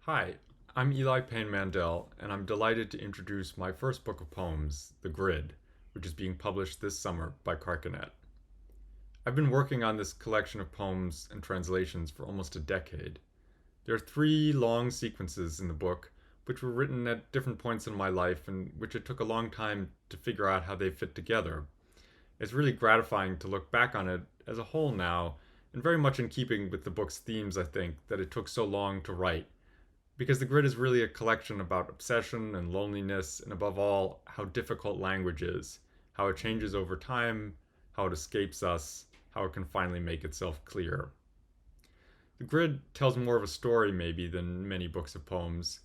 Hi, I'm Eli Payne Mandel, and I'm delighted to introduce my first book of poems, The Grid, which is being published this summer by Carcanet. I've been working on this collection of poems and translations for almost a decade. There are three long sequences in the book, which were written at different points in my life and which it took a long time to figure out how they fit together. It's really gratifying to look back on it as a whole now, and very much in keeping with the book's themes, I think, that it took so long to write because the grid is really a collection about obsession and loneliness, and above all, how difficult language is, how it changes over time, how it escapes us, how it can finally make itself clear. The grid tells more of a story, maybe, than many books of poems.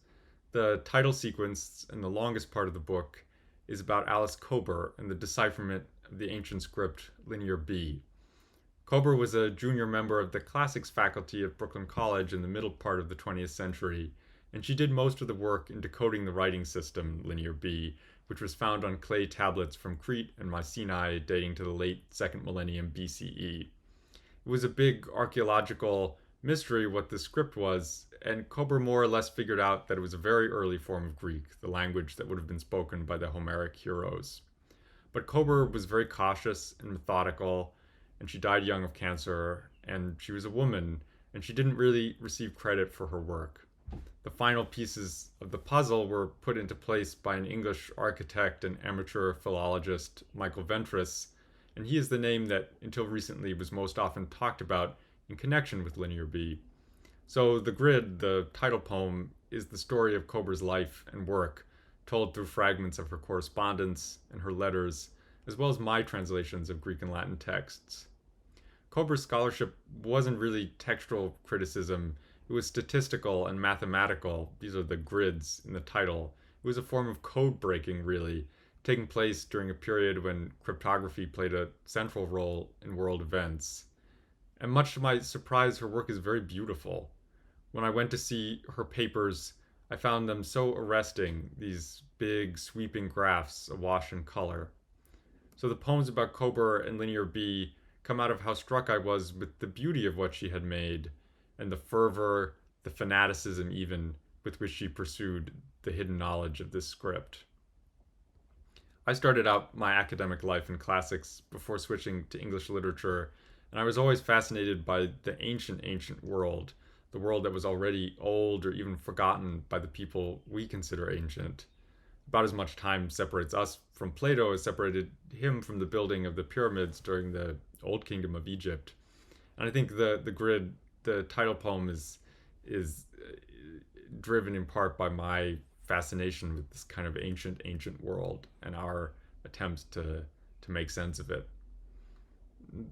The title sequence and the longest part of the book is about Alice Kober and the decipherment of the ancient script Linear B. Kober was a junior member of the classics faculty at Brooklyn College in the middle part of the 20th century, and she did most of the work in decoding the writing system Linear B, which was found on clay tablets from Crete and Mycenae dating to the late second millennium BCE. It was a big archaeological mystery what the script was, and Kober more or less figured out that it was a very early form of Greek, the language that would have been spoken by the Homeric heroes. But Kober was very cautious and methodical, and she died young of cancer, and she was a woman, and she didn't really receive credit for her work. The final pieces of the puzzle were put into place by an English architect and amateur philologist, Michael Ventris, and he is the name that until recently was most often talked about in connection with Linear B. So The Grid, the title poem, is the story of Kober's life and work, told through fragments of her correspondence and her letters, as well as my translations of Greek and Latin texts. Kober's scholarship wasn't really textual criticism, it was statistical and mathematical. These are the grids in the title. It was a form of code breaking, really, taking place during a period when cryptography played a central role in world events. And much to my surprise, her work is very beautiful. When I went to see her papers, I found them so arresting, these big, sweeping graphs awash in color. So the poems about Kober and Linear B come out of how struck I was with the beauty of what she had made, and the fervor, the fanaticism even, with which she pursued the hidden knowledge of this script. I started out my academic life in classics before switching to English literature, and I was always fascinated by the ancient world, the world that was already old or even forgotten by the people we consider ancient. About as much time separates us from Plato as separated him from the building of the pyramids during the Old Kingdom of Egypt. And I think the grid, the title poem, is driven in part by my fascination with this kind of ancient world and our attempts to make sense of it.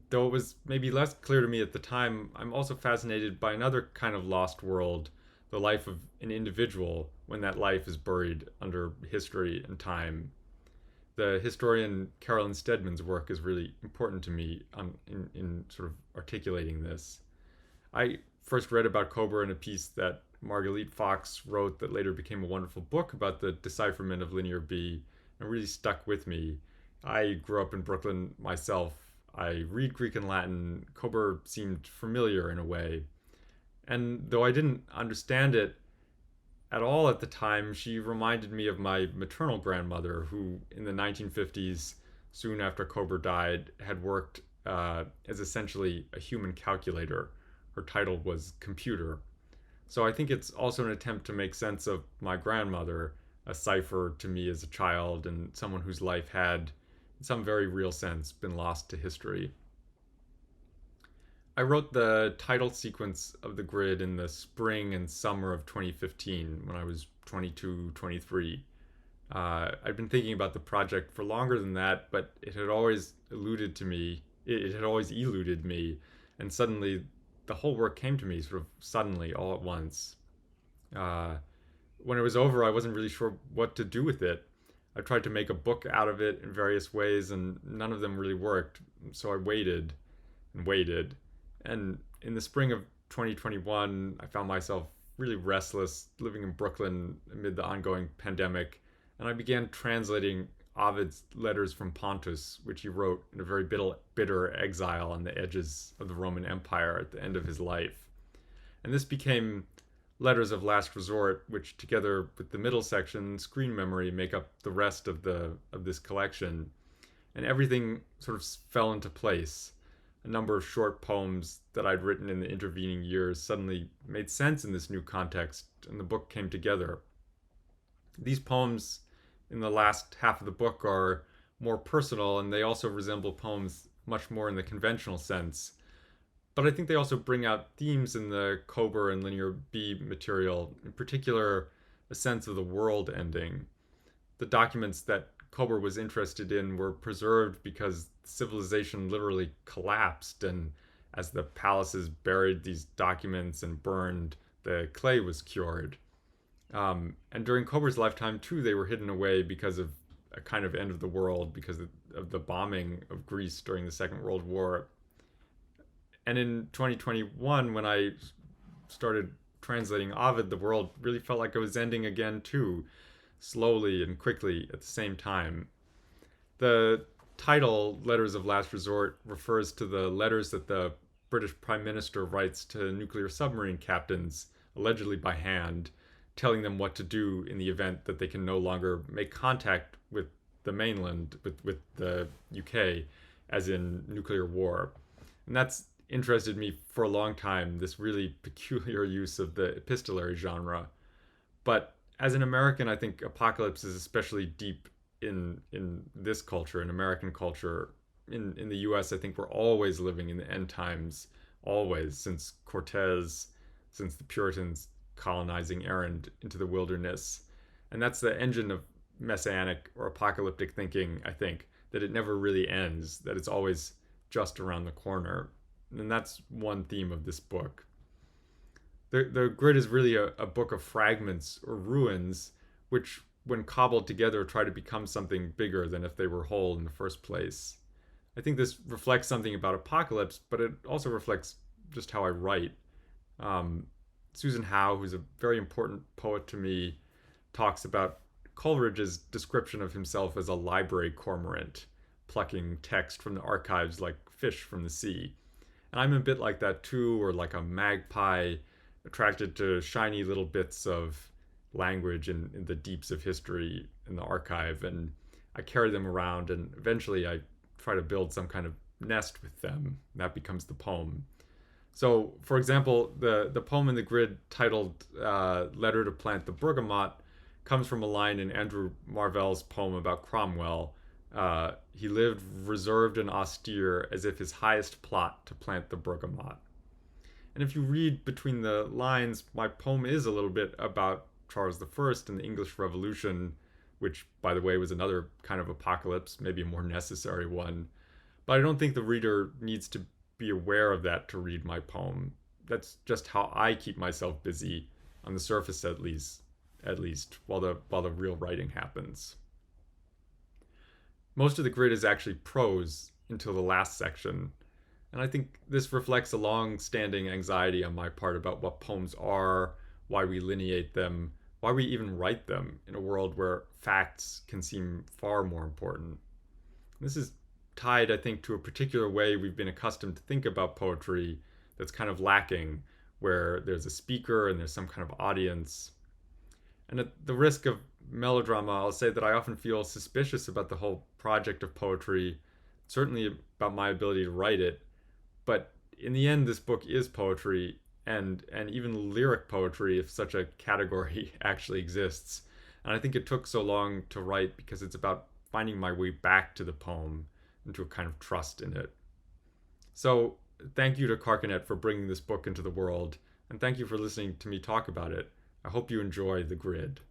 Though it was maybe less clear to me at the time, I'm also fascinated by another kind of lost world, the life of an individual when that life is buried under history and time. The historian Carolyn Steadman's work is really important to me in sort of articulating this. I first read about Kober in a piece that Marguerite Fox wrote that later became a wonderful book about the decipherment of Linear B and really stuck with me. I grew up in Brooklyn myself. I read Greek and Latin. Kober seemed familiar in a way. And though I didn't understand it at all at the time, she reminded me of my maternal grandmother, who in the 1950s, soon after Kober died, had worked as essentially a human calculator. Her title was Computer. So I think it's also an attempt to make sense of my grandmother, a cipher to me as a child, and someone whose life had, in some very real sense, been lost to history. I wrote the title sequence of the grid in the spring and summer of 2015 when I was 22, 23. I'd been thinking about the project for longer than that, but it had always eluded to me. It had always eluded me, and suddenly the whole work came to me sort of suddenly, all at once. Uh, when it was over, I wasn't really sure what to do with it. I tried to make a book out of it in various ways, and none of them really worked. So I waited and waited. And in the spring of 2021, I found myself really restless living in Brooklyn amid the ongoing pandemic. And I began translating Ovid's letters from Pontus, which he wrote in a very bitter exile on the edges of the Roman Empire at the end of his life. And this became letters of last resort, which together with the middle section, screen memory, make up the rest of this collection. And everything sort of fell into place. A number of short poems that I'd written in the intervening years suddenly made sense in this new context, and the book came together. These poems in the last half of the book are more personal, and they also resemble poems much more in the conventional sense. But I think they also bring out themes in the Kober and Linear B material, in particular, a sense of the world ending. The documents that Kober was interested in were preserved because civilization literally collapsed, and as the palaces buried these documents and burned, the clay was cured. And during Kober's lifetime, too, they were hidden away because of a kind of end of the world, because of the bombing of Greece during the Second World War. And in 2021, when I started translating Ovid, the world really felt like it was ending again, too, slowly and quickly at the same time. The title, Letters of Last Resort, refers to the letters that the British Prime Minister writes to nuclear submarine captains, allegedly by hand, telling them what to do in the event that they can no longer make contact with the mainland, with the UK, as in nuclear war. And that's interested me for a long time, this really peculiar use of the epistolary genre. But as an American, I think apocalypse is especially deep in this culture, in American culture. In the US, I think we're always living in the end times, always, since Cortez, since the Puritans colonizing errand into the wilderness. And that's the engine of messianic or apocalyptic thinking, I think, that it never really ends, that it's always just around the corner. And that's one theme of this book. The grid is really a book of fragments or ruins, which, when cobbled together, try to become something bigger than if they were whole in the first place. I think this reflects something about apocalypse, but it also reflects just how I write. Susan Howe, who's a very important poet to me, talks about Coleridge's description of himself as a library cormorant, plucking text from the archives like fish from the sea. And I'm a bit like that too, or like a magpie attracted to shiny little bits of language in the deeps of history in the archive. And I carry them around, and eventually I try to build some kind of nest with them. And that becomes the poem. So, for example, the poem in the grid titled Letter to Plant the Bergamot comes from a line in Andrew Marvell's poem about Cromwell. He lived reserved and austere as if his highest plot to plant the bergamot. And if you read between the lines, my poem is a little bit about Charles I and the English Revolution, which, by the way, was another kind of apocalypse, maybe a more necessary one. But I don't think the reader needs to be aware of that to read my poem. That's just how I keep myself busy, on the surface at least, while the real writing happens. Most of the grid is actually prose until the last section, and I think this reflects a long-standing anxiety on my part about what poems are, why we lineate them, why we even write them in a world where facts can seem far more important. This is tied, I think, to a particular way we've been accustomed to think about poetry that's kind of lacking, where there's a speaker and there's some kind of audience. And at the risk of melodrama, I'll say that I often feel suspicious about the whole project of poetry, certainly about my ability to write it. But in the end, this book is poetry, and even lyric poetry, if such a category actually exists. And I think it took so long to write because it's about finding my way back to the poem and to a kind of trust in it. So thank you to Carcanet for bringing this book into the world, and thank you for listening to me talk about it. I hope you enjoy The Grid.